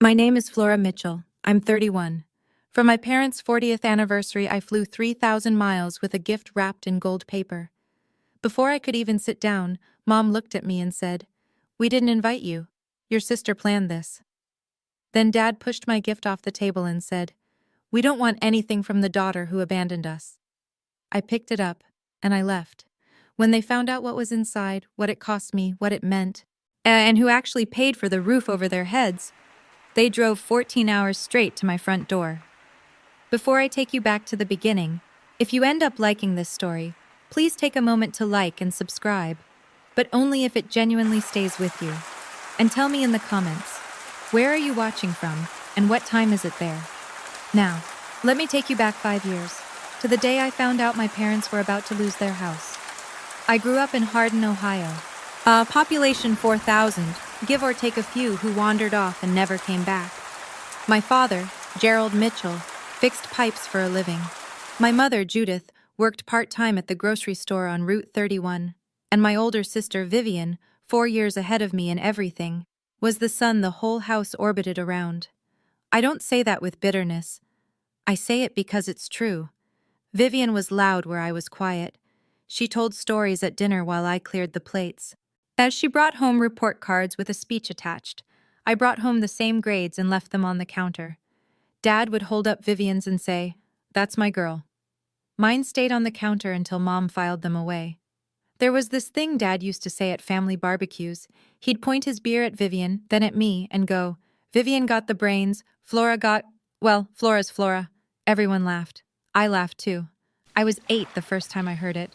My name is Flora Mitchell. I'm 31. For my parents' 40th anniversary, I flew 3,000 miles with a gift wrapped in gold paper. Before I could even sit down, Mom looked at me and said, "We didn't invite you. Your sister planned this." Then Dad pushed my gift off the table and said, "We don't want anything from the daughter who abandoned us." I picked it up, and I left. When they found out what was inside, what it cost me, what it meant, and who actually paid for the roof over their heads, they drove 14 hours straight to my front door. Before I take you back to the beginning, if you end up liking this story, please take a moment to like and subscribe, but only if it genuinely stays with you. And tell me in the comments, where are you watching from, and what time is it there? Now, let me take you back 5 years, to the day I found out my parents were about to lose their house. I grew up in Hardin, Ohio. Population 4,000, give or take a few who wandered off and never came back. My father, Gerald Mitchell, fixed pipes for a living. My mother, Judith, worked part-time at the grocery store on Route 31. And my older sister, Vivian, 4 years ahead of me in everything, was the sun the whole house orbited around. I don't say that with bitterness. I say it because it's true. Vivian was loud where I was quiet. She told stories at dinner while I cleared the plates. As she brought home report cards with a speech attached, I brought home the same grades and left them on the counter. Dad would hold up Vivian's and say, "That's my girl." Mine stayed on the counter until Mom filed them away. There was this thing Dad used to say at family barbecues. He'd point his beer at Vivian, then at me, and go, "Vivian got the brains, Flora's Flora." Everyone laughed. I laughed too. I was 8 the first time I heard it.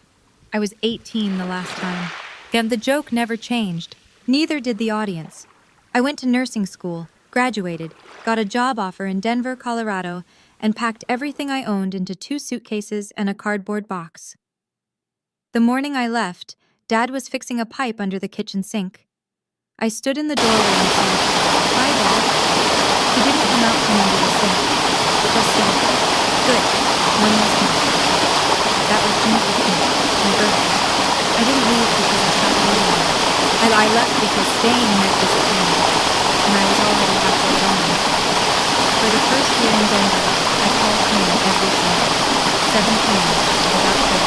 I was 18 the last time. And the joke never changed. Neither did the audience. I went to nursing school, graduated, got a job offer in Denver, Colorado, and packed everything I owned into 2 suitcases and a cardboard box. The morning I left, Dad was fixing a pipe under the kitchen sink. I stood in the doorway and said, "Hi, Dad." He didn't come out from under the sink. Just said, "Good, one less night." That was June 15th, my birthday. I didn't leave because I stopped living there. I left because staying meant disappearing, and I was already halfway gone. For the first year in Denver, I called home every Sunday, 7 p.m., without fail.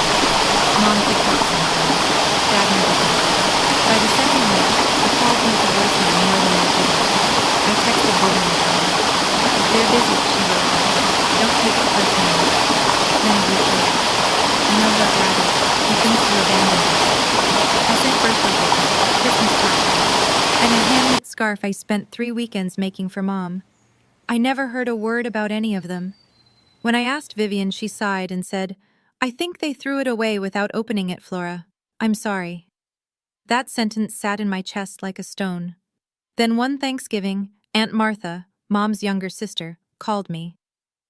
Mom picked up sometimes. Dad never did. By the second year, the calls went to voicemail more than they did. I texted Vivian about it. "If they're busy," she wrote back. "Don't take it personally." Then a week later, "I know what Dad is. He thinks you abandoned us." I sent birthday gifts, Christmas cards, and a handmade scarf I spent 3 weekends making for Mom. I never heard a word about any of them. When I asked Vivian, she sighed and said, "I think they threw it away without opening it, Flora. I'm sorry." That sentence sat in my chest like a stone. Then one Thanksgiving, Aunt Martha, Mom's younger sister, called me.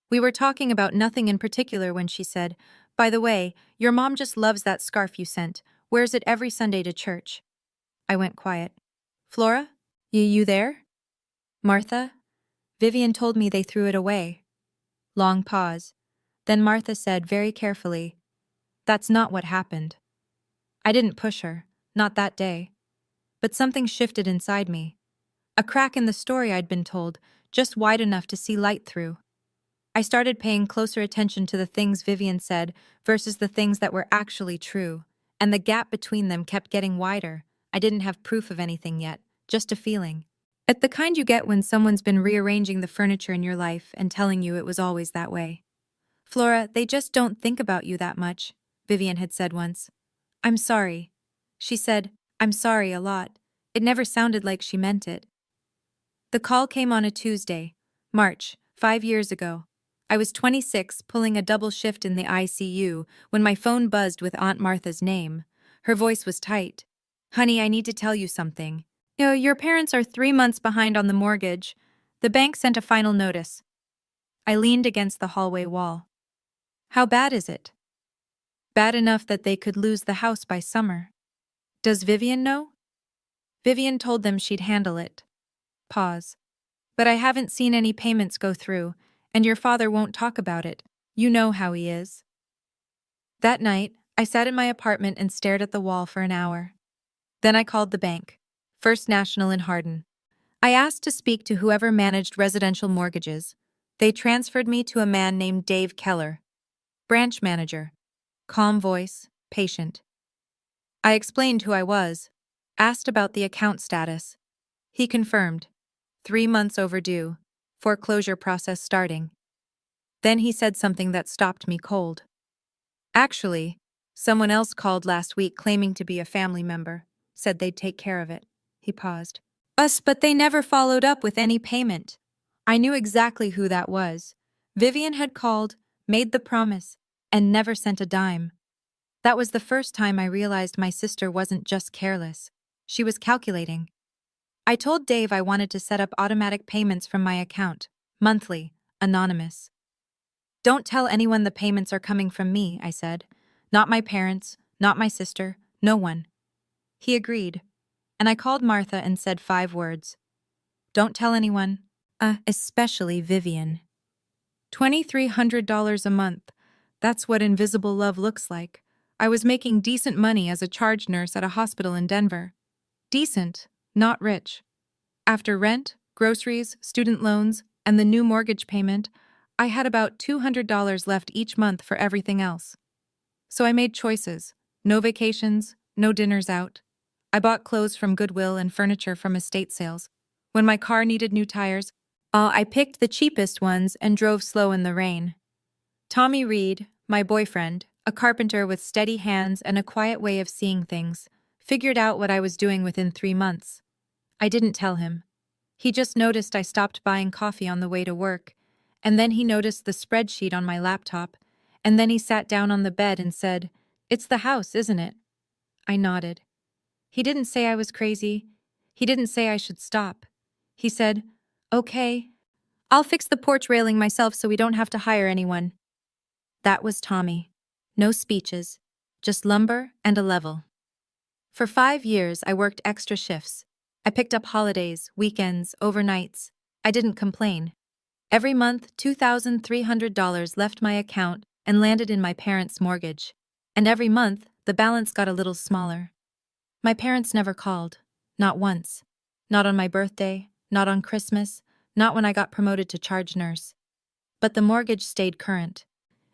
We were talking about nothing in particular when she said, "By the way, your mom just loves that scarf you sent, wears it every Sunday to church." I went quiet. "Flora? You there?" "Martha?" "Vivian told me they threw it away." Long pause. Then Martha said very carefully, "That's not what happened." I didn't push her, not that day. But something shifted inside me. A crack in the story I'd been told, just wide enough to see light through. I started paying closer attention to the things Vivian said versus the things that were actually true, and the gap between them kept getting wider. I didn't have proof of anything yet, just a feeling. It's the kind you get when someone's been rearranging the furniture in your life and telling you it was always that way. "Flora, they just don't think about you that much," Vivian had said once. "I'm sorry." She said, "I'm sorry" a lot. It never sounded like she meant it. The call came on a Tuesday, March, 5 years ago. I was 26, pulling a double shift in the ICU, when my phone buzzed with Aunt Martha's name. Her voice was tight. "Honey, I need to tell you something. Your parents are 3 months behind on the mortgage. The bank sent a final notice." I leaned against the hallway wall. "How bad is it?" "Bad enough that they could lose the house by summer." "Does Vivian know?" "Vivian told them she'd handle it." Pause. "But I haven't seen any payments go through, and your father won't talk about it. You know how he is." That night, I sat in my apartment and stared at the wall for an hour. Then I called the bank, First National in Hardin. I asked to speak to whoever managed residential mortgages. They transferred me to a man named Dave Keller, branch manager. Calm voice, patient. I explained who I was, asked about the account status. He confirmed. 3 months overdue. Foreclosure process starting. Then he said something that stopped me cold. Actually, someone else called last week claiming to be a family member, said they'd take care of it. He paused. But they never followed up with any payment. I knew exactly who that was. Vivian had called, made the promise, and never sent a dime. That was the first time I realized my sister wasn't just careless. She was calculating. I told Dave I wanted to set up automatic payments from my account, monthly, anonymous. Don't tell anyone the payments are coming from me, I said. Not my parents, not my sister, no one. He agreed, and I called Martha and said 5 words. Don't tell anyone, especially Vivian. $2,300 a month. That's what invisible love looks like. I was making decent money as a charge nurse at a hospital in Denver. Decent, not rich. After rent, groceries, student loans, and the new mortgage payment, I had about $200 left each month for everything else. So I made choices. No vacations, no dinners out. I bought clothes from Goodwill and furniture from estate sales. When my car needed new tires, I picked the cheapest ones and drove slow in the rain. Tommy Reed, my boyfriend, a carpenter with steady hands and a quiet way of seeing things, figured out what I was doing within 3 months. I didn't tell him. He just noticed I stopped buying coffee on the way to work, and then he noticed the spreadsheet on my laptop, and then he sat down on the bed and said, "It's the house, isn't it?" I nodded. He didn't say I was crazy. He didn't say I should stop. He said, "Okay, I'll fix the porch railing myself so we don't have to hire anyone." That was Tommy. No speeches, just lumber and a level. For 5 years, I worked extra shifts. I picked up holidays, weekends, overnights. I didn't complain. Every month, $2,300 left my account and landed in my parents' mortgage. And every month, the balance got a little smaller. My parents never called. Not once. Not on my birthday, not on Christmas, not when I got promoted to charge nurse. But the mortgage stayed current.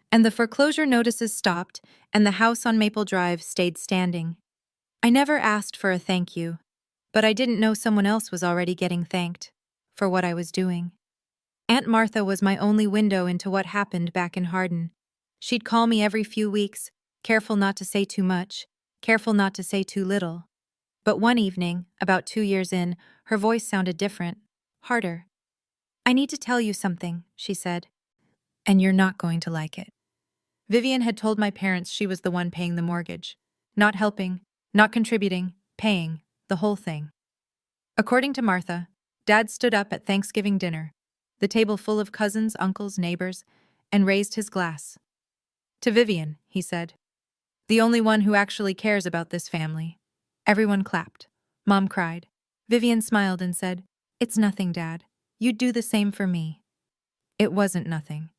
And the foreclosure notices stopped, and the house on Maple Drive stayed standing. I never asked for a thank you, but I didn't know someone else was already getting thanked for what I was doing. Aunt Martha was my only window into what happened back in Hardin. She'd call me every few weeks, careful not to say too much, careful not to say too little. But one evening, about 2 years in, her voice sounded different, harder. "I need to tell you something," she said, "and you're not going to like it." Vivian had told my parents she was the one paying the mortgage. Not helping, not contributing, paying, the whole thing. According to Martha, Dad stood up at Thanksgiving dinner, the table full of cousins, uncles, neighbors, and raised his glass. "To Vivian," he said, "the only one who actually cares about this family." Everyone clapped. Mom cried. Vivian smiled and said, "It's nothing, Dad. You'd do the same for me." It wasn't nothing.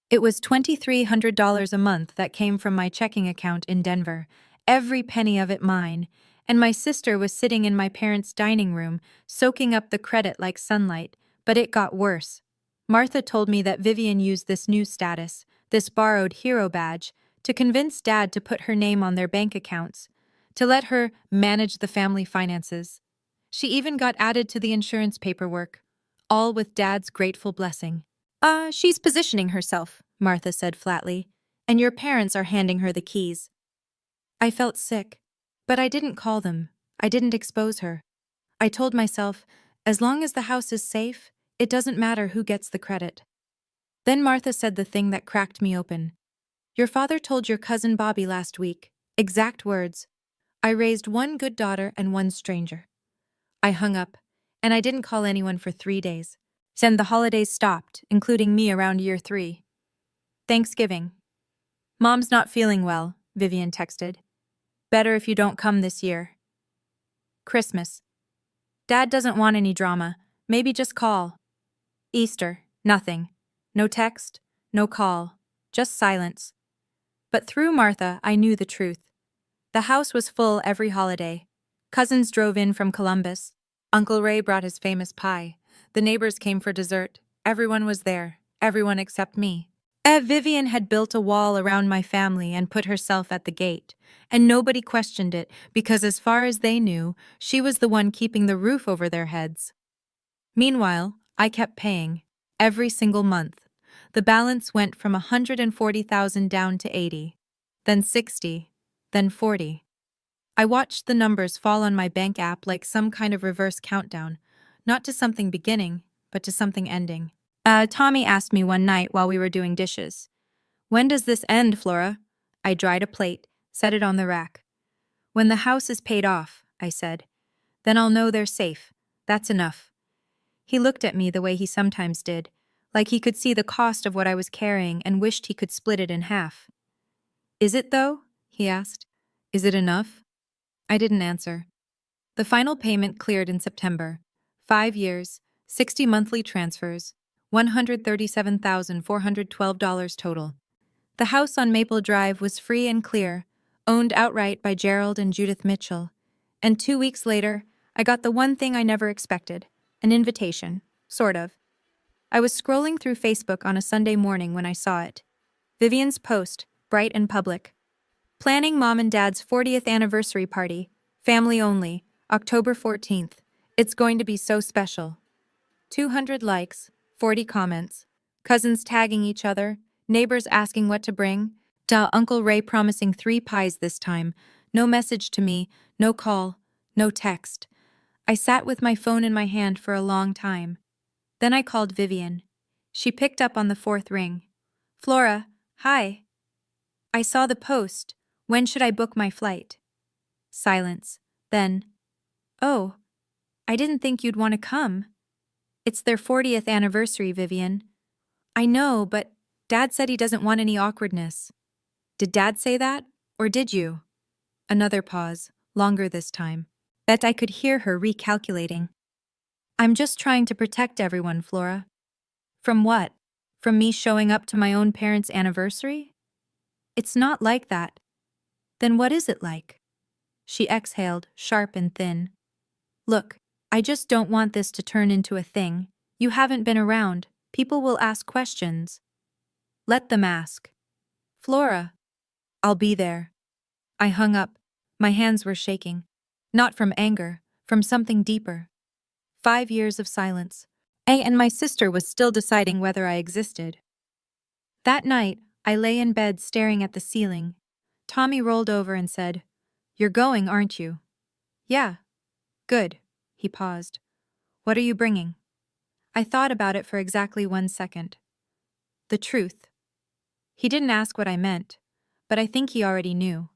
It was $2,300 a month that came from my checking account in Denver, every penny of it mine, and my sister was sitting in my parents' dining room, soaking up the credit like sunlight, but it got worse. Martha told me that Vivian used this new status, this borrowed hero badge, to convince Dad to put her name on their bank accounts, to let her manage the family finances. She even got added to the insurance paperwork, all with Dad's grateful blessing. She's positioning herself," Martha said flatly, "and your parents are handing her the keys." I felt sick, but I didn't call them. I didn't expose her. I told myself, as long as the house is safe, it doesn't matter who gets the credit. Then Martha said the thing that cracked me open. "Your father told your cousin Bobby last week, exact words, 'I raised one good daughter and one stranger.'" I hung up, and I didn't call anyone for 3 days. Then the holidays stopped, including me around year 3. Thanksgiving. "Mom's not feeling well," Vivian texted. "Better if you don't come this year." Christmas. "Dad doesn't want any drama. Maybe just call." Easter. Nothing. No text, no call, just silence. But through Martha, I knew the truth. The house was full every holiday. Cousins drove in from Columbus. Uncle Ray brought his famous pie. The neighbors came for dessert. Everyone was there. Everyone except me. Vivian had built a wall around my family and put herself at the gate. And nobody questioned it because, as far as they knew, she was the one keeping the roof over their heads. Meanwhile, I kept paying. Every single month. The balance went from 140,000 down to 80. Then 60. Then 40. I watched the numbers fall on my bank app like some kind of reverse countdown, not to something beginning, but to something ending. Tommy asked me one night while we were doing dishes, "When does this end, Flora?" I dried a plate, set it on the rack. "When the house is paid off," I said. "Then I'll know they're safe. That's enough." He looked at me the way he sometimes did, like he could see the cost of what I was carrying and wished he could split it in half. "Is it, though?" he asked. "Is it enough?" I didn't answer. The final payment cleared in September. 5 years, 60 monthly transfers, $137,412 total. The house on Maple Drive was free and clear, owned outright by Gerald and Judith Mitchell. And 2 weeks later, I got the one thing I never expected, an invitation, sort of. I was scrolling through Facebook on a Sunday morning when I saw it. Vivian's post, bright and public. "Planning Mom and Dad's 40th anniversary party. Family only. October 14th. It's going to be so special." 200 likes, 40 comments. Cousins tagging each other. Neighbors asking what to bring. Uncle Ray promising 3 pies this time. No message to me, no call, no text. I sat with my phone in my hand for a long time. Then I called Vivian. She picked up on the 4th ring. "Flora, hi. I saw the post. When should I book my flight?" Silence. Then, "Oh, I didn't think you'd want to come." "It's their 40th anniversary, Vivian." "I know, but Dad said he doesn't want any awkwardness." "Did Dad say that? Or did you?" Another pause, longer this time. Bet I could hear her recalculating. "I'm just trying to protect everyone, Flora." "From what? From me showing up to my own parents' anniversary?" "It's not like that." "Then what is it like?" She exhaled, sharp and thin. "Look, I just don't want this to turn into a thing. You haven't been around. People will ask questions." "Let them ask." "Flora." "I'll be there." I hung up. My hands were shaking. Not from anger, from something deeper. 5 years of silence. And my sister was still deciding whether I existed. That night, I lay in bed staring at the ceiling. Tommy rolled over and said, "You're going, aren't you?" "Yeah." "Good." He paused. "What are you bringing?" I thought about it for exactly 1 second. The truth. He didn't ask what I meant, but I think he already knew.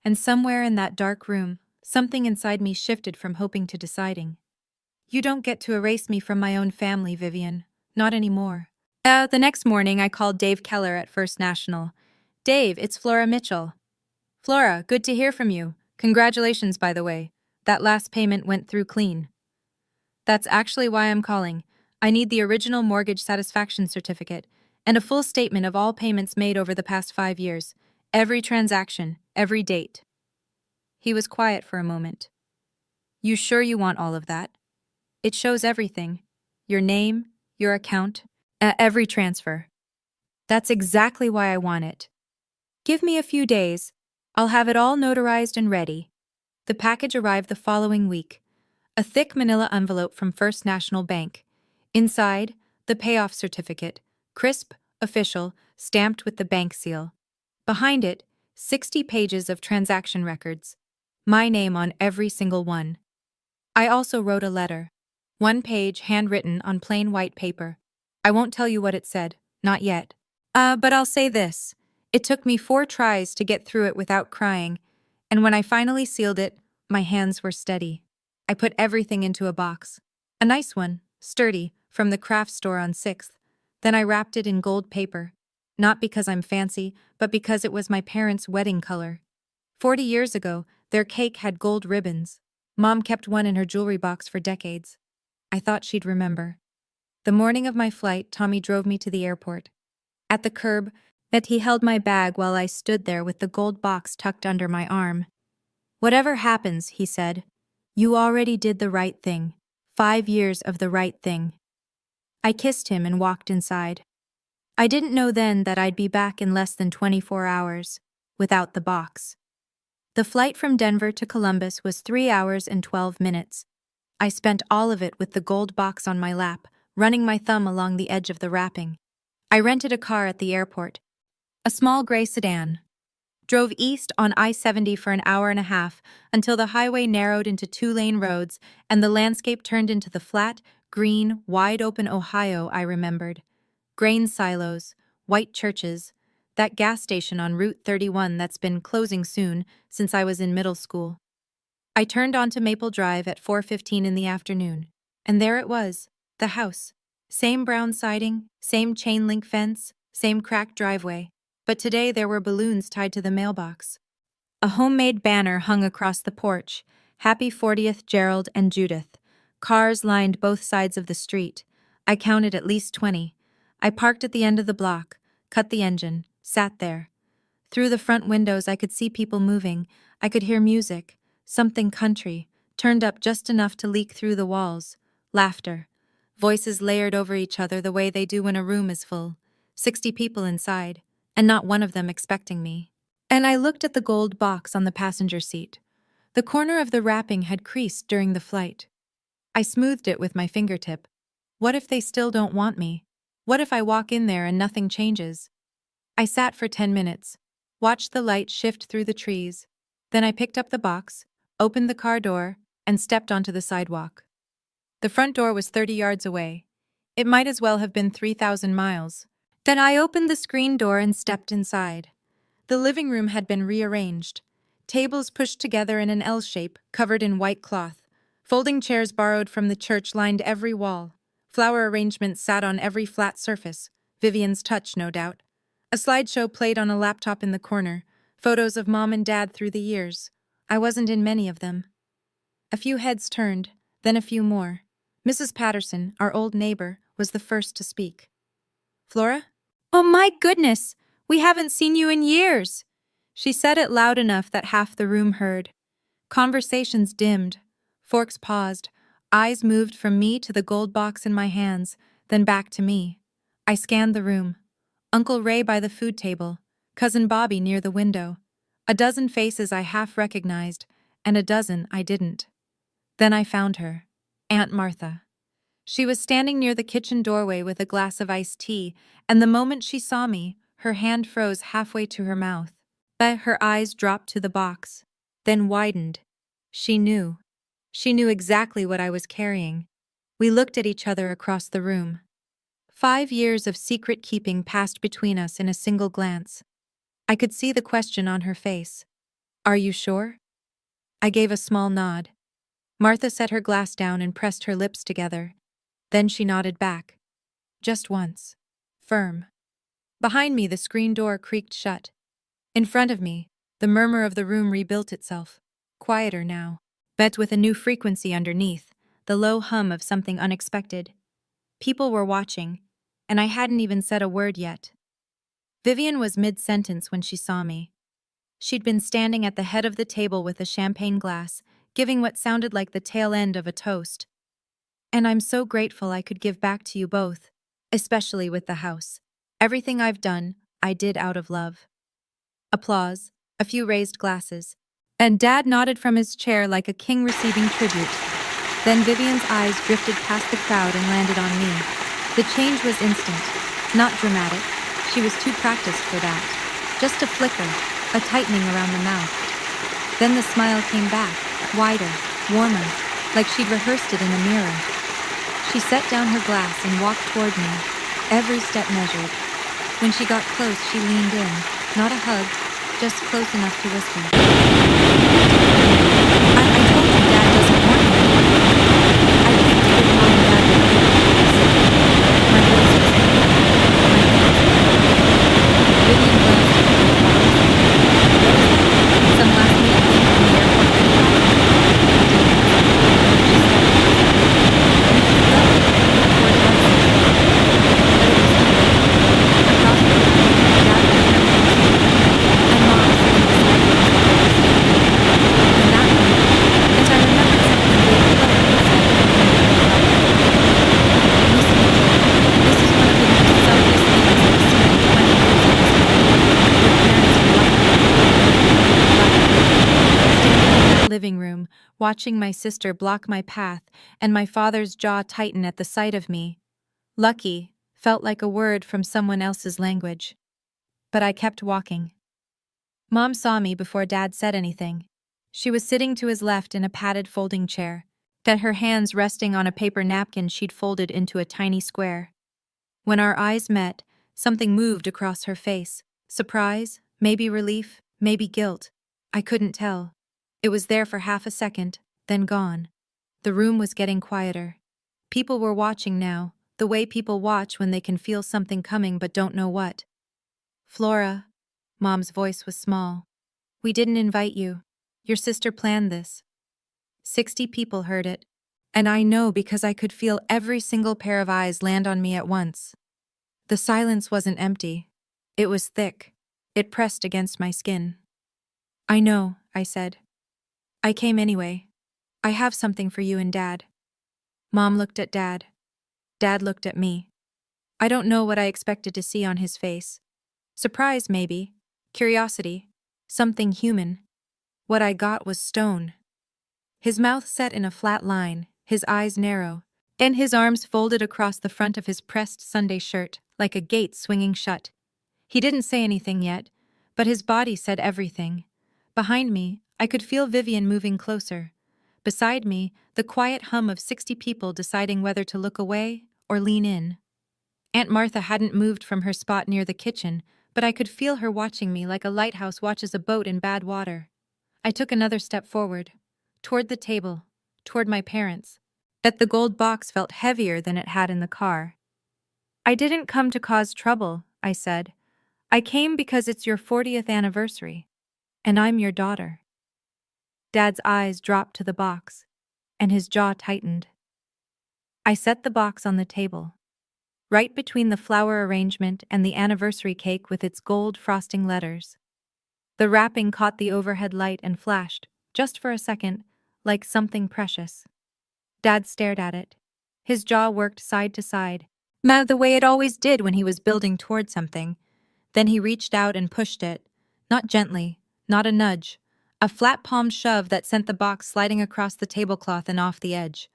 And somewhere in that dark room, something inside me shifted from hoping to deciding. "You don't get to erase me from my own family, Vivian. Not anymore." The next morning, I called Dave Keller at First National. "Dave, it's Flora Mitchell." "Flora, good to hear from you. Congratulations, by the way. That last payment went through clean." "That's actually why I'm calling. I need the original mortgage satisfaction certificate and a full statement of all payments made over the past 5 years. Every transaction, every date." He was quiet for a moment. "You sure you want all of that? It shows everything. Your name, your account, every transfer." "That's exactly why I want it. Give me a few days. I'll have it all notarized and ready." The package arrived the following week. A thick manila envelope from First National Bank. Inside, the payoff certificate, crisp, official, stamped with the bank seal. Behind it, 60 pages of transaction records. My name on every single one. I also wrote a letter. 1 page handwritten on plain white paper. I won't tell you what it said, not yet. But I'll say this. It took me 4 tries to get through it without crying, and when I finally sealed it, my hands were steady. I put everything into a box. A nice one, sturdy, from the craft store on 6th. Then I wrapped it in gold paper. Not because I'm fancy, but because it was my parents' wedding color. 40 years ago, their cake had gold ribbons. Mom kept one in her jewelry box for decades. I thought she'd remember. The morning of my flight, Tommy drove me to the airport. At the curb, he held my bag while I stood there with the gold box tucked under my arm. "Whatever happens," he said, "you already did the right thing." 5 years of the right thing. I kissed him and walked inside. I didn't know then that I'd be back in less than 24 hours, without the box. The flight from Denver to Columbus was 3 hours and 12 minutes. I spent all of it with the gold box on my lap, running my thumb along the edge of the wrapping. I rented a car at the airport, a small gray sedan. Drove east on I-70 for an hour and a half until the highway narrowed into 2-lane roads and the landscape turned into the flat, green, wide-open Ohio I remembered. Grain silos, white churches, that gas station on Route 31 that's been closing soon since I was in middle school. I turned onto Maple Drive at 4:15 in the afternoon, and there it was, the house. Same brown siding, same chain-link fence, same cracked driveway. But today there were balloons tied to the mailbox. A homemade banner hung across the porch, Happy 40th Gerald and Judith. Cars lined both sides of the street. I counted at least 20. I parked at the end of the block, cut the engine, sat there. Through the front windows I could see people moving. I could hear music, something country, turned up just enough to leak through the walls. Laughter. Voices layered over each other the way they do when a room is full. 60 people inside, and not one of them expecting me. And I looked at the gold box on the passenger seat. The corner of the wrapping had creased during the flight. I smoothed it with my fingertip. What if they still don't want me? What if I walk in there and nothing changes? I sat for 10 minutes, watched the light shift through the trees. Then I picked up the box, opened the car door, and stepped onto the sidewalk. The front door was 30 yards away. It might as well have been 3,000 miles. Then I opened the screen door and stepped inside. The living room had been rearranged. Tables pushed together in an L shape, covered in white cloth. Folding chairs borrowed from the church lined every wall. Flower arrangements sat on every flat surface. Vivian's touch, no doubt. A slideshow played on a laptop in the corner. Photos of Mom and Dad through the years. I wasn't in many of them. A few heads turned, then a few more. Mrs. Patterson, our old neighbor, was the first to speak. "Flora? Oh my goodness! We haven't seen you in years!" She said it loud enough that half the room heard. Conversations dimmed. Forks paused. Eyes moved from me to the gold box in my hands, then back to me. I scanned the room. Uncle Ray by the food table, Cousin Bobby near the window. A dozen faces I half recognized, and a dozen I didn't. Then I found her. Aunt Martha. She was standing near the kitchen doorway with a glass of iced tea, and the moment she saw me, her hand froze halfway to her mouth. But her eyes dropped to the box, then widened. She knew. She knew exactly what I was carrying. We looked at each other across the room. 5 years of secret keeping passed between us in a single glance. I could see the question on her face. "Are you sure?" I gave a small nod. Martha set her glass down and pressed her lips together. Then she nodded back. Just once. Firm. Behind me, the screen door creaked shut. In front of me, the murmur of the room rebuilt itself. Quieter now, but with a new frequency underneath, the low hum of something unexpected. People were watching, and I hadn't even said a word yet. Vivian was mid-sentence when she saw me. She'd been standing at the head of the table with a champagne glass, giving what sounded like the tail end of a toast. "And I'm so grateful I could give back to you both, especially with the house. Everything I've done, I did out of love." Applause, a few raised glasses, and Dad nodded from his chair like a king receiving tribute. Then Vivian's eyes drifted past the crowd and landed on me. The change was instant, not dramatic. She was too practiced for that. Just a flicker, a tightening around the mouth. Then the smile came back, wider, warmer, like she'd rehearsed it in a mirror. She set down her glass and walked toward me, every step measured. When she got close, she leaned in, not a hug, just close enough to whisper. I told you Dad doesn't want me. I can't do what Mom and Dad would do. My voice was low. My hands were low. Vivian glanced at me. What was that? Some last minute thing from the airport that you had? I didn't answer. She stepped closer. "You should go, before Dad sees you." But it was too late. Across the room, Dad was turning to me, and Mom sitting beside him was already standing. In that moment, watching my sister block my path and my father's jaw tighten at the sight of me. Lucky felt like a word from someone else's language. But I kept walking. Mom saw me before Dad said anything. She was sitting to his left in a padded folding chair, her hands resting on a paper napkin she'd folded into a tiny square. When our eyes met, something moved across her face. Surprise, maybe relief, maybe guilt. I couldn't tell. It was there for half a second, then gone. The room was getting quieter. People were watching now, the way people watch when they can feel something coming but don't know what. Flora, Mom's voice was small. We didn't invite you. Your sister planned this. 60 people heard it. And I know because I could feel every single pair of eyes land on me at once. The silence wasn't empty. It was thick. It pressed against my skin. I know, I said. I came anyway. I have something for you and Dad. Mom looked at Dad. Dad looked at me. I don't know what I expected to see on his face. Surprise, maybe. Curiosity. Something human. What I got was stone. His mouth set in a flat line, his eyes narrow, and his arms folded across the front of his pressed Sunday shirt, like a gate swinging shut. He didn't say anything yet, but his body said everything. Behind me, I could feel Vivian moving closer. Beside me, the quiet hum of 60 people deciding whether to look away or lean in. Aunt Martha hadn't moved from her spot near the kitchen, but I could feel her watching me like a lighthouse watches a boat in bad water. I took another step forward, toward the table, toward my parents. But the gold box felt heavier than it had in the car. I didn't come to cause trouble, I said. I came because it's your 40th anniversary, and I'm your daughter. Dad's eyes dropped to the box, and his jaw tightened. I set the box on the table, right between the flower arrangement and the anniversary cake with its gold frosting letters. The wrapping caught the overhead light and flashed, just for a second, like something precious. Dad stared at it. His jaw worked side to side, the way it always did when he was building toward something. Then he reached out and pushed it, not gently, not a nudge, a flat-palmed shove that sent the box sliding across the tablecloth and off the edge.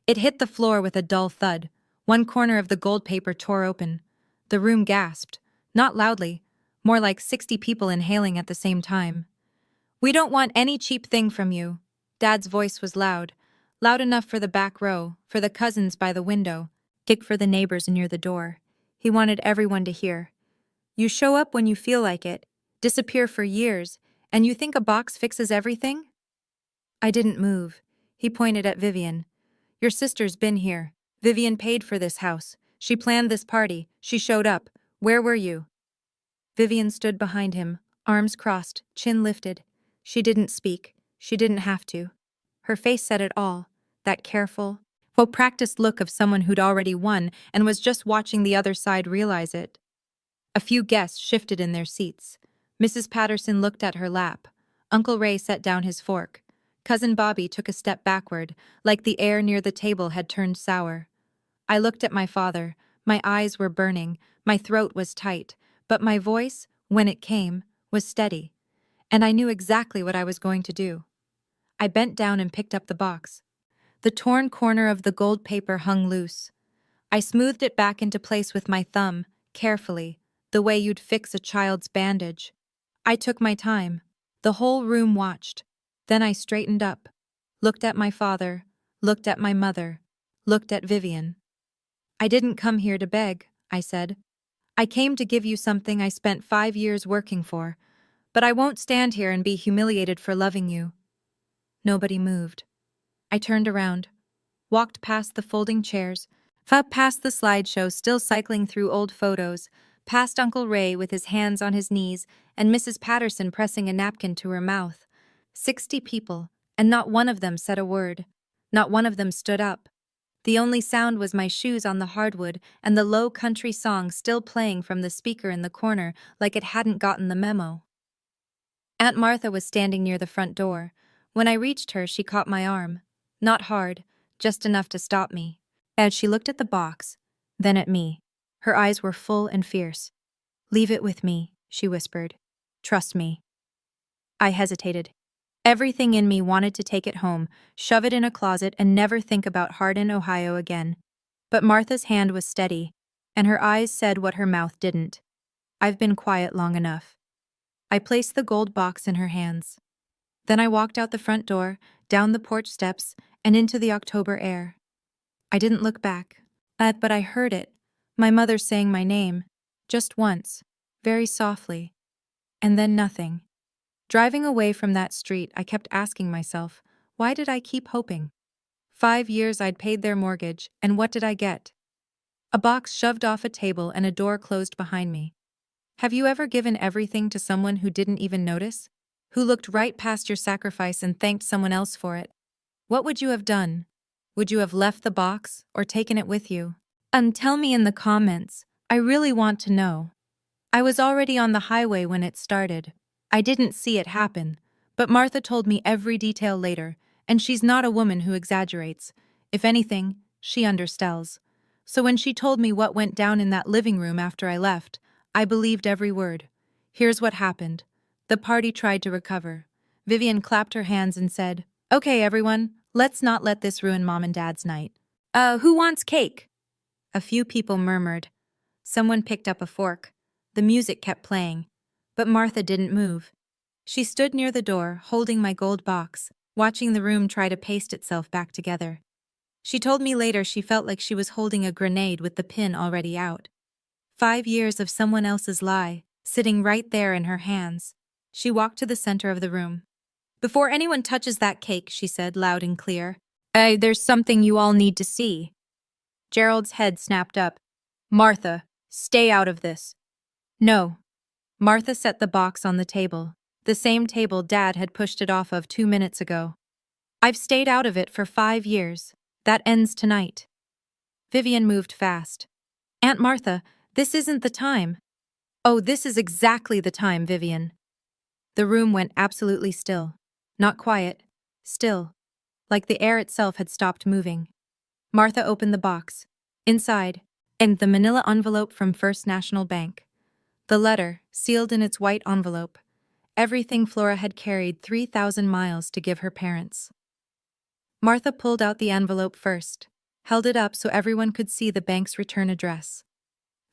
It hit the floor with a dull thud. One corner of the gold paper tore open. The room gasped, not loudly, more like 60 people inhaling at the same time. We don't want any cheap thing from you. Dad's voice was loud enough for the back row, for the cousins by the window, kick for the neighbors near the door. He wanted everyone to hear. You show up when you feel like it, disappear for years, and you think a box fixes everything? I didn't move. He pointed at Vivian. Your sister's been here. Vivian paid for this house. She planned this party. She showed up. Where were you? Vivian stood behind him, arms crossed, chin lifted. She didn't speak. She didn't have to. Her face said it all, that careful, well-practiced look of someone who'd already won and was just watching the other side realize it. A few guests shifted in their seats. Mrs. Patterson looked at her lap. Uncle Ray set down his fork. Cousin Bobby took a step backward, like the air near the table had turned sour. I looked at my father. My eyes were burning, my throat was tight, but my voice, when it came, was steady. And I knew exactly what I was going to do. I bent down and picked up the box. The torn corner of the gold paper hung loose. I smoothed it back into place with my thumb, carefully, the way you'd fix a child's bandage. I took my time. The whole room watched. Then I straightened up, looked at my father, looked at my mother, looked at Vivian. I didn't come here to beg, I said. I came to give you something I spent 5 years working for, but I won't stand here and be humiliated for loving you. Nobody moved. I turned around, walked past the folding chairs, past the slideshow still cycling through old photos, past Uncle Ray with his hands on his knees and Mrs. Patterson pressing a napkin to her mouth. 60 people, and not one of them said a word. Not one of them stood up. The only sound was my shoes on the hardwood and the low country song still playing from the speaker in the corner like it hadn't gotten the memo. Aunt Martha was standing near the front door. When I reached her, she caught my arm. Not hard, just enough to stop me. As she looked at the box, then at me. Her eyes were full and fierce. Leave it with me, she whispered. Trust me. I hesitated. Everything in me wanted to take it home, shove it in a closet, and never think about Hardin, Ohio again. But Martha's hand was steady, and her eyes said what her mouth didn't. I've been quiet long enough. I placed the gold box in her hands. Then I walked out the front door, down the porch steps, and into the October air. I didn't look back. But I heard it. My mother saying my name. Just once. Very softly. And then nothing. Driving away from that street, I kept asking myself, why did I keep hoping? 5 years I'd paid their mortgage, and what did I get? A box shoved off a table and a door closed behind me. Have you ever given everything to someone who didn't even notice? Who looked right past your sacrifice and thanked someone else for it? What would you have done? Would you have left the box or taken it with you? And tell me in the comments. I really want to know. I was already on the highway when it started. I didn't see it happen, but Martha told me every detail later, and she's not a woman who exaggerates. If anything, she understells. So when she told me what went down in that living room after I left, I believed every word. Here's what happened. The party tried to recover. Vivian clapped her hands and said, "Okay, everyone, let's not let this ruin Mom and Dad's night." Who wants cake?" A few people murmured. Someone picked up a fork. The music kept playing. But Martha didn't move. She stood near the door, holding my gold box, watching the room try to paste itself back together. She told me later she felt like she was holding a grenade with the pin already out. 5 years of someone else's lie, sitting right there in her hands. She walked to the center of the room. "Before anyone touches that cake," she said loud and clear, "there's something you all need to see." Gerald's head snapped up. "Martha, stay out of this." "No." Martha set the box on the table, the same table Dad had pushed it off of 2 minutes ago. "I've stayed out of it for 5 years. That ends tonight." Vivian moved fast. "Aunt Martha, this isn't the time." "Oh, this is exactly the time, Vivian." The room went absolutely still. Not quiet. Still. Like the air itself had stopped moving. Martha opened the box. Inside, and the manila envelope from First National Bank. The letter, sealed in its white envelope. Everything Flora had carried 3,000 miles to give her parents. Martha pulled out the envelope first, held it up so everyone could see the bank's return address.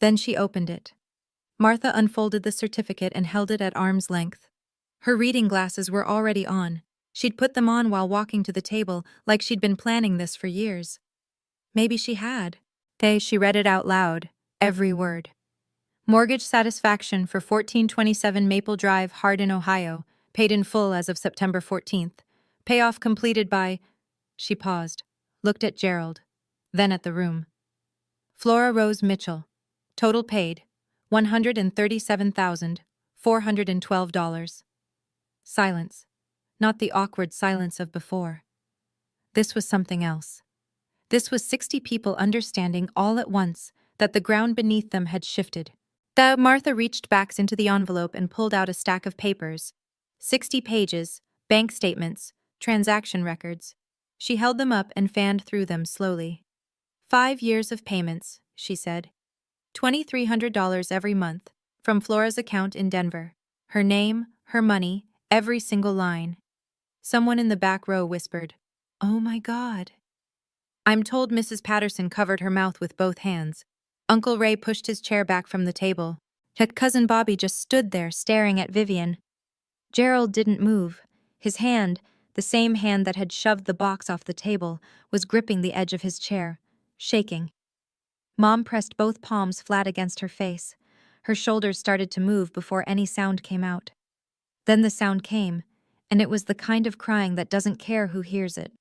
Then she opened it. Martha unfolded the certificate and held it at arm's length. Her reading glasses were already on. She'd put them on while walking to the table, like she'd been planning this for years. Maybe she had. She read it out loud, every word. Mortgage satisfaction for 1427 Maple Drive, Hardin, Ohio, paid in full as of September 14th. Payoff completed by... She paused, looked at Gerald, then at the room. Flora Rose Mitchell. Total paid, $137,412. Silence. Not the awkward silence of before. This was something else. This was 60 people understanding all at once that the ground beneath them had shifted. Martha reached back into the envelope and pulled out a stack of papers. 60 pages, bank statements, transaction records. She held them up and fanned through them slowly. 5 years of payments, she said. $2,300 every month, from Flora's account in Denver. Her name, her money, every single line. Someone in the back row whispered, "Oh my God." I'm told Mrs. Patterson covered her mouth with both hands. Uncle Ray pushed his chair back from the table. Yet Cousin Bobby just stood there staring at Vivian. Gerald didn't move. His hand, the same hand that had shoved the box off the table, was gripping the edge of his chair, shaking. Mom pressed both palms flat against her face. Her shoulders started to move before any sound came out. Then the sound came, and it was the kind of crying that doesn't care who hears it.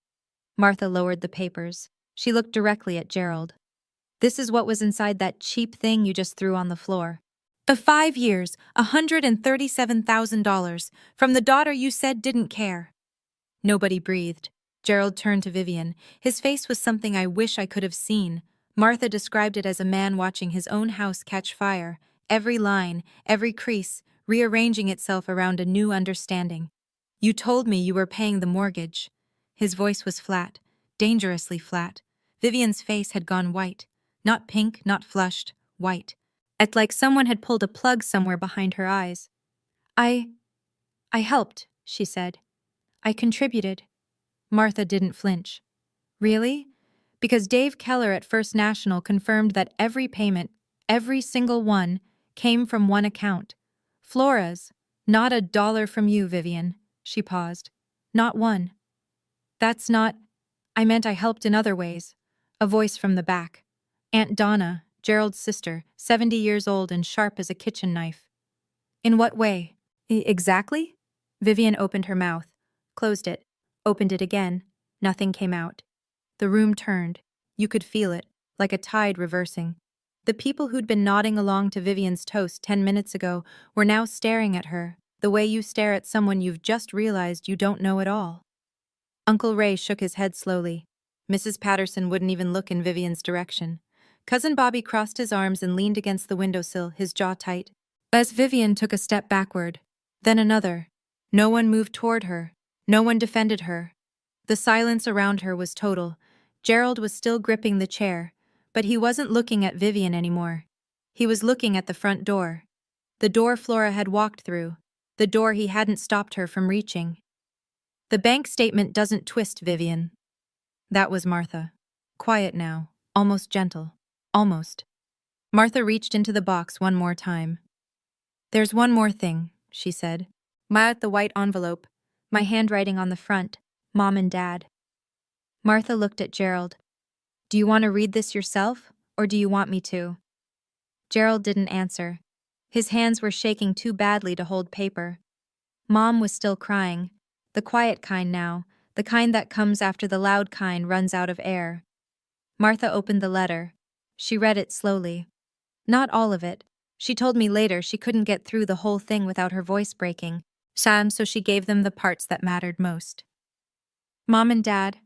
Martha lowered the papers. She looked directly at Gerald. "This is what was inside that cheap thing you just threw on the floor. The 5 years, $137,000, from the daughter you said didn't care." Nobody breathed. Gerald turned to Vivian. His face was something I wish I could have seen. Martha described it as a man watching his own house catch fire, every line, every crease, rearranging itself around a new understanding. "You told me you were paying the mortgage." His voice was flat, dangerously flat. Vivian's face had gone white. Not pink, not flushed, white. It's like someone had pulled a plug somewhere behind her eyes. I helped," she said. I contributed. Martha didn't flinch. Really? Because Dave Keller at First National confirmed that every payment, every single one, came from one account. Flora's. Not a dollar from you, Vivian. She paused. Not one. That's not. I meant I helped in other ways. A voice from the back. Aunt Donna, Gerald's sister, 70 years old and sharp as a kitchen knife. In what way? Exactly? Vivian opened her mouth, closed it, opened it again. Nothing came out. The room turned. You could feel it, like a tide reversing. The people who'd been nodding along to Vivian's toast 10 minutes ago were now staring at her, the way you stare at someone you've just realized you don't know at all. Uncle Ray shook his head slowly. Mrs. Patterson wouldn't even look in Vivian's direction. Cousin Bobby crossed his arms and leaned against the windowsill, his jaw tight. As Vivian took a step backward, then another. No one moved toward her. No one defended her. The silence around her was total. Gerald was still gripping the chair, but he wasn't looking at Vivian anymore. He was looking at the front door. The door Flora had walked through. The door he hadn't stopped her from reaching. The bank statement doesn't twist, Vivian. That was Martha. Quiet now, almost gentle. Almost. Martha reached into the box one more time. There's one more thing, she said. At the white envelope, my handwriting on the front, Mom and Dad. Martha looked at Gerald. Do you want to read this yourself, or do you want me to? Gerald didn't answer. His hands were shaking too badly to hold paper. Mom was still crying. The quiet kind now, the kind that comes after the loud kind runs out of air. Martha opened the letter. She read it slowly. Not all of it. She told me later she couldn't get through the whole thing without her voice breaking. So she gave them the parts that mattered most. Mom and Dad,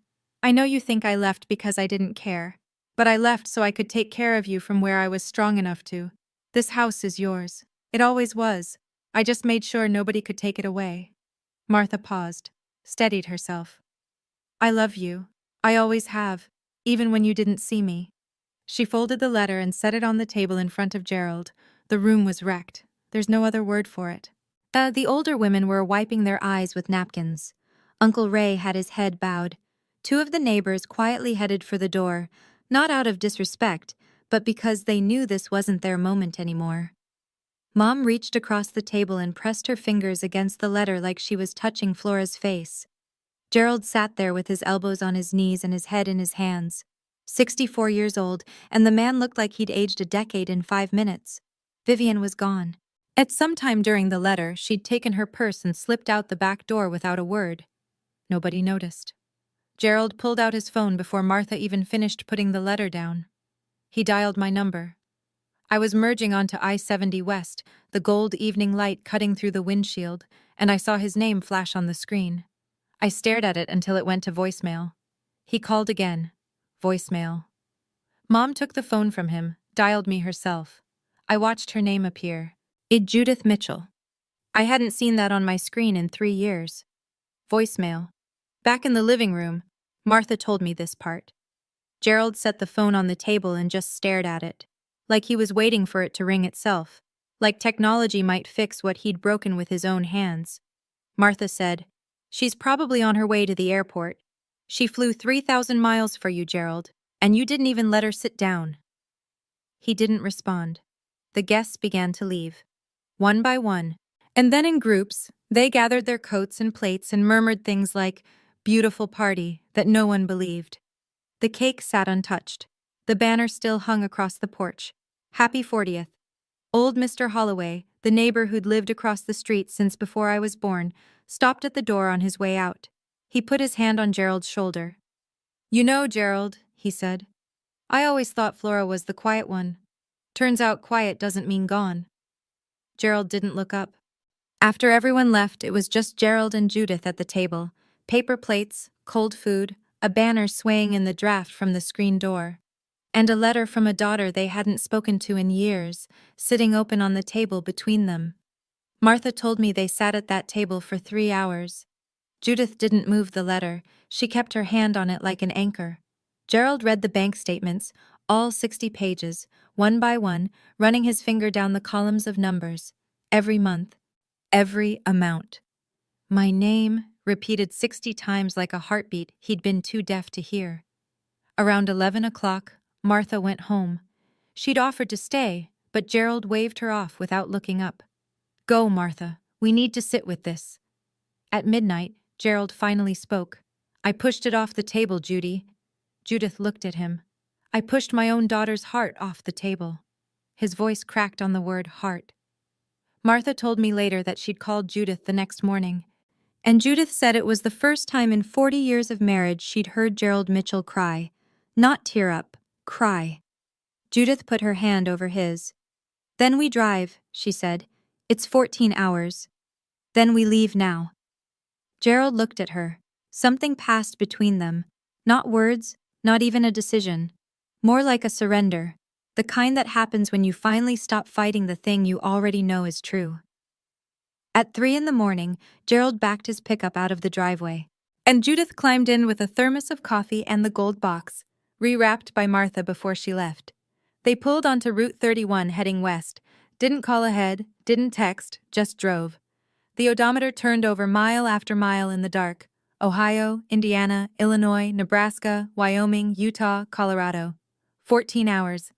I know you think I left because I didn't care, but I left so I could take care of you from where I was strong enough to. This house is yours. It always was. I just made sure nobody could take it away. Martha paused, steadied herself. I love you. I always have, even when you didn't see me. She folded the letter and set it on the table in front of Gerald. The room was wrecked. There's no other word for it. The older women were wiping their eyes with napkins. Uncle Ray had his head bowed. Two of the neighbors quietly headed for the door, not out of disrespect, but because they knew this wasn't their moment anymore. Mom reached across the table and pressed her fingers against the letter like she was touching Flora's face. Gerald sat there with his elbows on his knees and his head in his hands. 64 years old, and the man looked like he'd aged a decade in 5 minutes. Vivian was gone. At some time during the letter, she'd taken her purse and slipped out the back door without a word. Nobody noticed. Gerald pulled out his phone before Martha even finished putting the letter down. He dialed my number. I was merging onto I-70 West, the gold evening light cutting through the windshield, and I saw his name flash on the screen. I stared at it until it went to voicemail. He called again. Voicemail. Mom took the phone from him, dialed me herself. I watched her name appear. Judith Mitchell. I hadn't seen that on my screen in 3 years. Voicemail. Back in the living room, Martha told me this part. Gerald set the phone on the table and just stared at it, like he was waiting for it to ring itself, like technology might fix what he'd broken with his own hands. Martha said, She's probably on her way to the airport. She flew 3,000 miles for you, Gerald, and you didn't even let her sit down. He didn't respond. The guests began to leave. One by one, and then in groups, they gathered their coats and plates and murmured things like, beautiful party, that no one believed. The cake sat untouched. The banner still hung across the porch. Happy 40th. Old Mr. Holloway, the neighbor who'd lived across the street since before I was born, stopped at the door on his way out. He put his hand on Gerald's shoulder. You know, Gerald, he said, I always thought Flora was the quiet one. Turns out quiet doesn't mean gone. Gerald didn't look up. After everyone left, it was just Gerald and Judith at the table. Paper plates, cold food, a banner swaying in the draft from the screen door, and a letter from a daughter they hadn't spoken to in years, sitting open on the table between them. Martha told me they sat at that table for 3 hours. Judith didn't move the letter. She kept her hand on it like an anchor. Gerald read the bank statements, all 60 pages, one by one, running his finger down the columns of numbers. Every month. Every amount. My name, repeated 60 times like a heartbeat he'd been too deaf to hear. Around 11 o'clock, Martha went home. She'd offered to stay, but Gerald waved her off without looking up. "Go, Martha. We need to sit with this." At midnight, Gerald finally spoke. "I pushed it off the table, Judy." Judith looked at him. "I pushed my own daughter's heart off the table." His voice cracked on the word heart. Martha told me later that she'd called Judith the next morning, and Judith said it was the first time in 40 years of marriage she'd heard Gerald Mitchell cry. Not tear up, cry. Judith put her hand over his. "Then we drive," she said. "It's 14 hours. Then we leave now." Gerald looked at her. Something passed between them. Not words, not even a decision. More like a surrender. The kind that happens when you finally stop fighting the thing you already know is true. At 3 in the morning, Gerald backed his pickup out of the driveway, and Judith climbed in with a thermos of coffee and the gold box, rewrapped by Martha before she left. They pulled onto Route 31 heading west, didn't call ahead, didn't text, just drove. The odometer turned over mile after mile in the dark. Ohio, Indiana, Illinois, Nebraska, Wyoming, Utah, Colorado. 14 hours.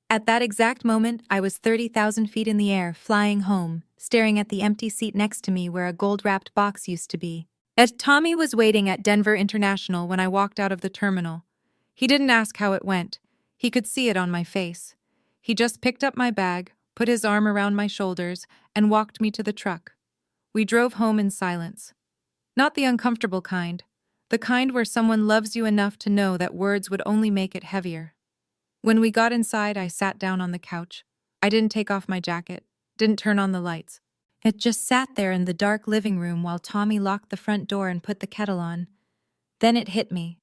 At that exact moment, I was 30,000 feet in the air, flying home, staring at the empty seat next to me where a gold-wrapped box used to be. As Tommy was waiting at Denver International when I walked out of the terminal. He didn't ask how it went. He could see it on my face. He just picked up my bag, put his arm around my shoulders, and walked me to the truck. We drove home in silence. Not the uncomfortable kind. The kind where someone loves you enough to know that words would only make it heavier. When we got inside, I sat down on the couch. I didn't take off my jacket, didn't turn on the lights. It just sat there in the dark living room while Tommy locked the front door and put the kettle on. Then it hit me.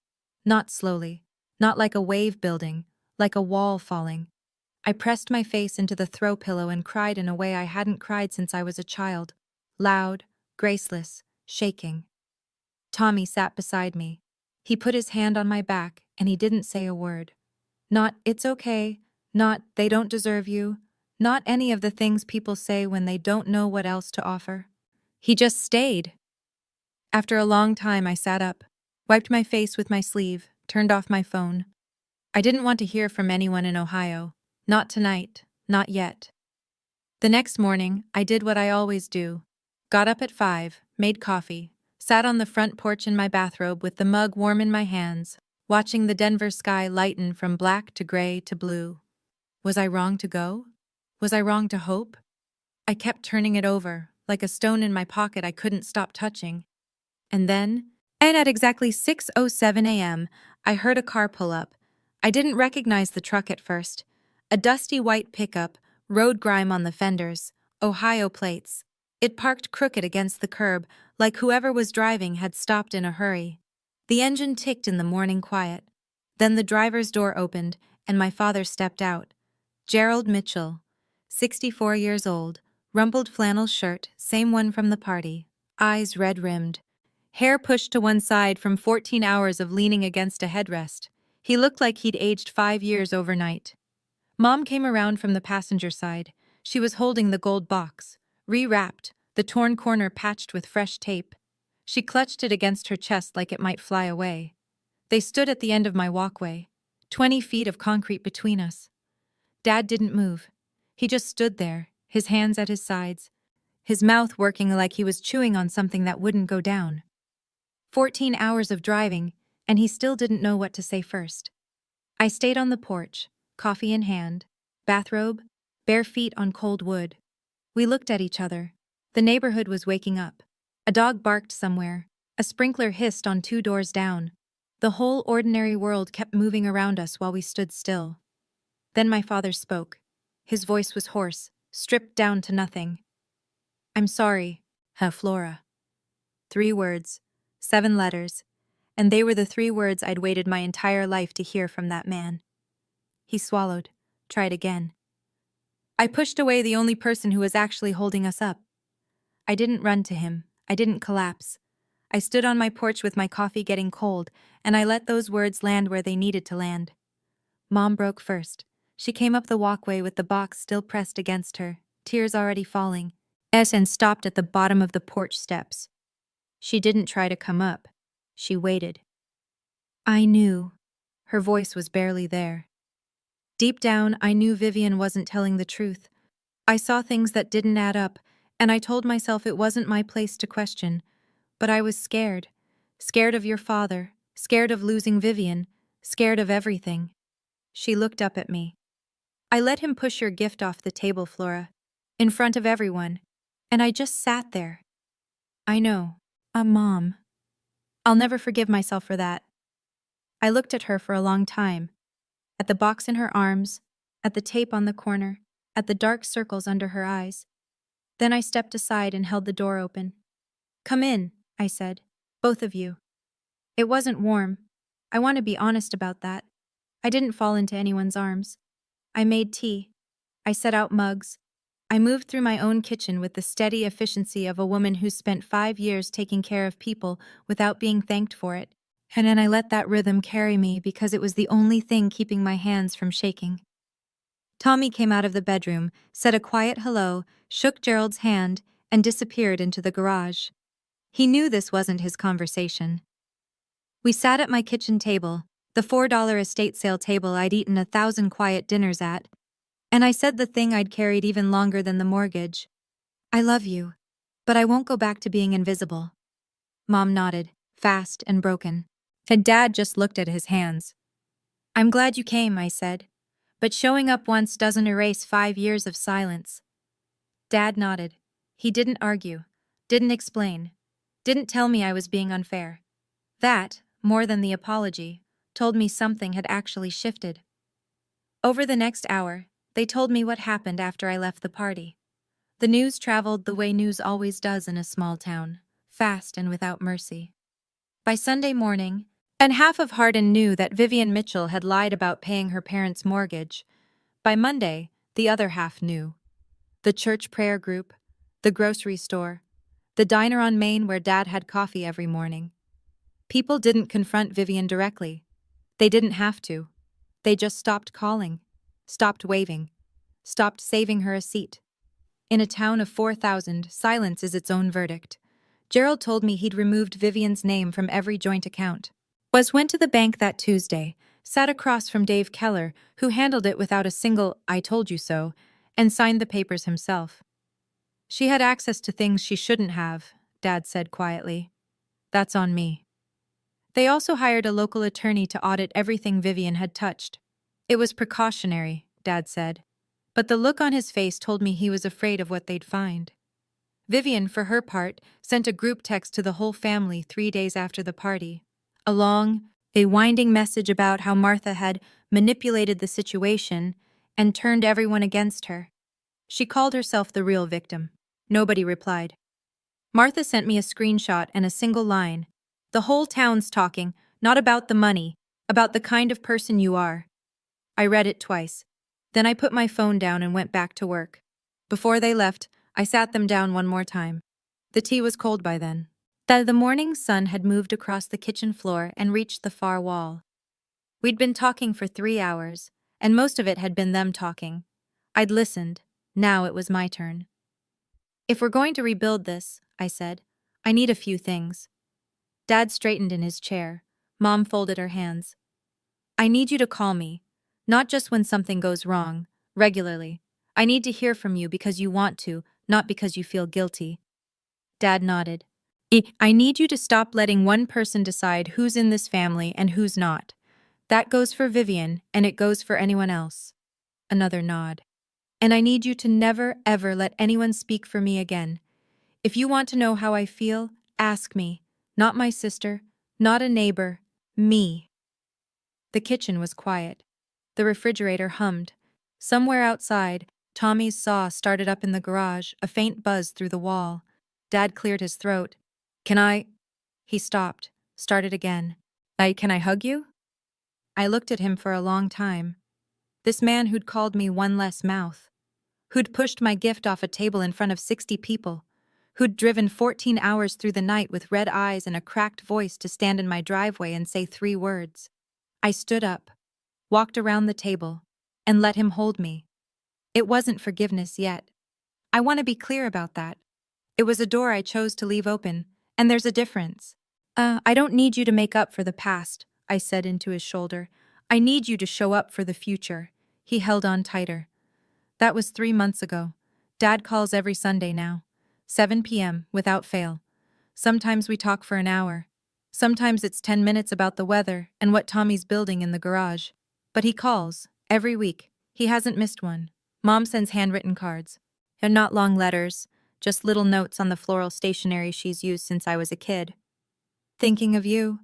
Not slowly, not like a wave building, like a wall falling. I pressed my face into the throw pillow and cried in a way I hadn't cried since I was a child. Loud, graceless, shaking. Tommy sat beside me. He put his hand on my back and he didn't say a word. Not, "It's okay," not, "They don't deserve you," not any of the things people say when they don't know what else to offer. He just stayed. After a long time, I sat up, wiped my face with my sleeve, turned off my phone. I didn't want to hear from anyone in Ohio. Not tonight, not yet. The next morning, I did what I always do. Got up at 5, made coffee, sat on the front porch in my bathrobe with the mug warm in my hands, watching the Denver sky lighten from black to gray to blue. Was I wrong to go? Was I wrong to hope? I kept turning it over, like a stone in my pocket I couldn't stop touching. And at exactly 6:07 a.m., I heard a car pull up. I didn't recognize the truck at first. A dusty white pickup, road grime on the fenders, Ohio plates. It parked crooked against the curb, like whoever was driving had stopped in a hurry. The engine ticked in the morning quiet. Then the driver's door opened, and my father stepped out. Gerald Mitchell, 64 years old, rumpled flannel shirt, same one from the party, eyes red-rimmed. Hair pushed to one side from 14 hours of leaning against a headrest. He looked like he'd aged 5 years overnight. Mom came around from the passenger side. She was holding the gold box, rewrapped, the torn corner patched with fresh tape. She clutched it against her chest like it might fly away. They stood at the end of my walkway, 20 feet of concrete between us. Dad didn't move. He just stood there, his hands at his sides, his mouth working like he was chewing on something that wouldn't go down. 14 hours of driving, and he still didn't know what to say first. I stayed on the porch, coffee in hand, bathrobe, bare feet on cold wood. We looked at each other. The neighborhood was waking up. A dog barked somewhere. A sprinkler hissed on 2 doors down. The whole ordinary world kept moving around us while we stood still. Then my father spoke. His voice was hoarse, stripped down to nothing. "I'm sorry, Flora." 3 words, 7 letters, and they were the 3 words I'd waited my entire life to hear from that man. He swallowed, tried again. I pushed away the only person who was actually holding us up. I didn't run to him. I didn't collapse. I stood on my porch with my coffee getting cold, and I let those words land where they needed to land. Mom broke first. She came up the walkway with the box still pressed against her, tears already falling, and stopped at the bottom of the porch steps. She didn't try to come up. She waited. I knew. Her voice was barely there. Deep down, I knew Vivian wasn't telling the truth. I saw things that didn't add up, and I told myself it wasn't my place to question. But I was scared. Scared of your father, scared of losing Vivian, scared of everything. She looked up at me. I let him push your gift off the table, Flora, in front of everyone, and I just sat there. I know. Mom. I'll never forgive myself for that. I looked at her for a long time, at the box in her arms, at the tape on the corner, at the dark circles under her eyes. Then I stepped aside and held the door open. Come in, I said. Both of you. It wasn't warm. I want to be honest about that. I didn't fall into anyone's arms. I made tea. I set out mugs. I moved through my own kitchen with the steady efficiency of a woman who's spent 5 years taking care of people without being thanked for it. And then I let that rhythm carry me because it was the only thing keeping my hands from shaking. Tommy came out of the bedroom, said a quiet hello, shook Gerald's hand, and disappeared into the garage. He knew this wasn't his conversation. We sat at my kitchen table, the $4 estate sale table I'd eaten 1,000 quiet dinners at, and I said the thing I'd carried even longer than the mortgage. I love you, but I won't go back to being invisible. Mom nodded, fast and broken. And Dad just looked at his hands. I'm glad you came, I said, but showing up once doesn't erase 5 years of silence. Dad nodded. He didn't argue, didn't explain, didn't tell me I was being unfair. That, more than the apology, told me something had actually shifted. Over the next hour, they told me what happened after I left the party. The news traveled the way news always does in a small town, fast and without mercy. By Sunday morning, and half of Hardin knew that Vivian Mitchell had lied about paying her parents' mortgage. By Monday, the other half knew. The church prayer group, the grocery store, the diner on Main where Dad had coffee every morning. People didn't confront Vivian directly. They didn't have to. They just stopped calling, stopped waving, stopped saving her a seat. In a town of 4,000, silence is its own verdict. Gerald told me he'd removed Vivian's name from every joint account. Went to the bank that Tuesday, sat across from Dave Keller, who handled it without a single "I told you so," and signed the papers himself. She had access to things she shouldn't have, Dad said quietly. That's on me. They also hired a local attorney to audit everything Vivian had touched. It was precautionary, Dad said, but the look on his face told me he was afraid of what they'd find. Vivian, for her part, sent a group text to the whole family 3 days after the party. A winding message about how Martha had manipulated the situation and turned everyone against her. She called herself the real victim. Nobody replied. Martha sent me a screenshot and a single line. The whole town's talking, not about the money, about the kind of person you are. I read it twice. Then I put my phone down and went back to work. Before they left, I sat them down one more time. The tea was cold by then. The morning sun had moved across the kitchen floor and reached the far wall. We'd been talking for 3 hours, and most of it had been them talking. I'd listened. Now it was my turn. If we're going to rebuild this, I said, I need a few things. Dad straightened in his chair. Mom folded her hands. I need you to call me, not just when something goes wrong, regularly. I need to hear from you because you want to, not because you feel guilty. Dad nodded. I need you to stop letting one person decide who's in this family and who's not. That goes for Vivian, and it goes for anyone else. Another nod. And I need you to never, ever let anyone speak for me again. If you want to know how I feel, ask me. Not my sister, not a neighbor, me. The kitchen was quiet. The refrigerator hummed. Somewhere outside, Tommy's saw started up in the garage, a faint buzz through the wall. Dad cleared his throat. Can I? He stopped, started again. Can I hug you? I looked at him for a long time. This man who'd called me one less mouth, who'd pushed my gift off a table in front of 60 people, who'd driven 14 hours through the night with red eyes and a cracked voice to stand in my driveway and say 3 words. I stood up, walked around the table, and let him hold me. It wasn't forgiveness yet. I want to be clear about that. It was a door I chose to leave open, And there's a difference. I don't need you to make up for the past, I said into his shoulder. I need you to show up for the future. He held on tighter. That was 3 months ago. Dad calls every Sunday now. 7 p.m., without fail. Sometimes we talk for an hour. Sometimes it's 10 minutes about the weather and what Tommy's building in the garage. But he calls, every week. He hasn't missed one. Mom sends handwritten cards. And not long letters, just little notes on the floral stationery she's used since I was a kid. Thinking of you.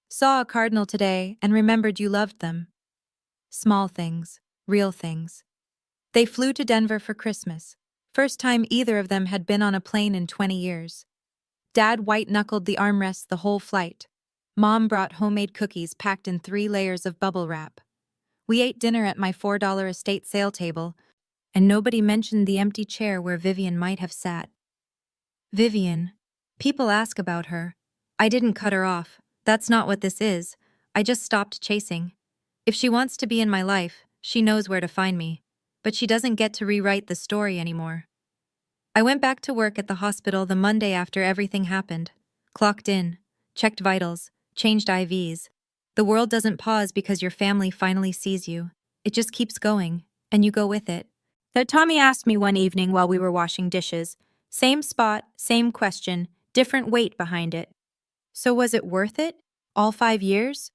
Saw a cardinal today and remembered you loved them. Small things, real things. They flew to Denver for Christmas. First time either of them had been on a plane in 20 years. Dad white-knuckled the armrests the whole flight. Mom brought homemade cookies packed in 3 layers of bubble wrap. We ate dinner at my $4 estate sale table, and nobody mentioned the empty chair where Vivian might have sat. Vivian. People ask about her. I didn't cut her off. That's not what this is. I just stopped chasing. If she wants to be in my life, she knows where to find me. But she doesn't get to rewrite the story anymore. I went back to work at the hospital the Monday after everything happened. Clocked in, checked vitals, changed IVs. The world doesn't pause because your family finally sees you. It just keeps going, and you go with it. That Tommy asked me one evening while we were washing dishes. Same spot, same question, different weight behind it. So was it worth it? All 5 years?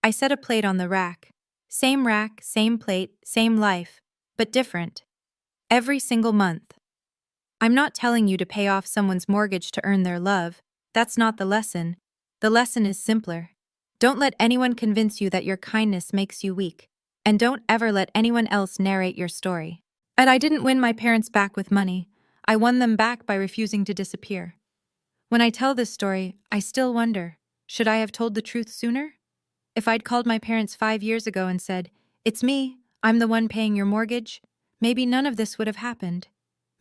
I set a plate on the rack. Same rack, same plate, same life, but different. Every single month. I'm not telling you to pay off someone's mortgage to earn their love. That's not the lesson. The lesson is simpler. Don't let anyone convince you that your kindness makes you weak. And don't ever let anyone else narrate your story. And I didn't win my parents back with money. I won them back by refusing to disappear. When I tell this story, I still wonder, should I have told the truth sooner? If I'd called my parents 5 years ago and said, "It's me, I'm the one paying your mortgage," maybe none of this would have happened.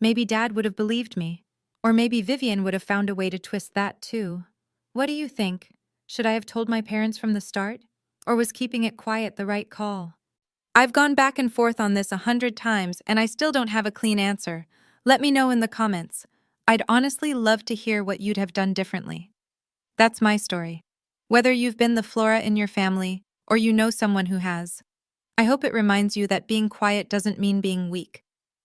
Maybe Dad would have believed me. Or maybe Vivian would have found a way to twist that too. What do you think? Should I have told my parents from the start? Or was keeping it quiet the right call? I've gone back and forth on this 100 times and I still don't have a clean answer. Let me know in the comments. I'd honestly love to hear what you'd have done differently. That's my story. Whether you've been the Flora in your family or you know someone who has, I hope it reminds you that being quiet doesn't mean being weak.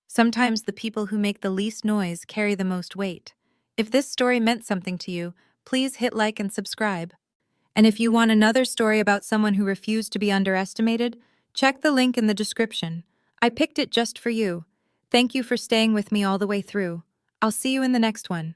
Sometimes the people who make the least noise carry the most weight. If this story meant something to you, please hit like and subscribe. And if you want another story about someone who refused to be underestimated, check the link in the description. I picked it just for you. Thank you for staying with me all the way through. I'll see you in the next one.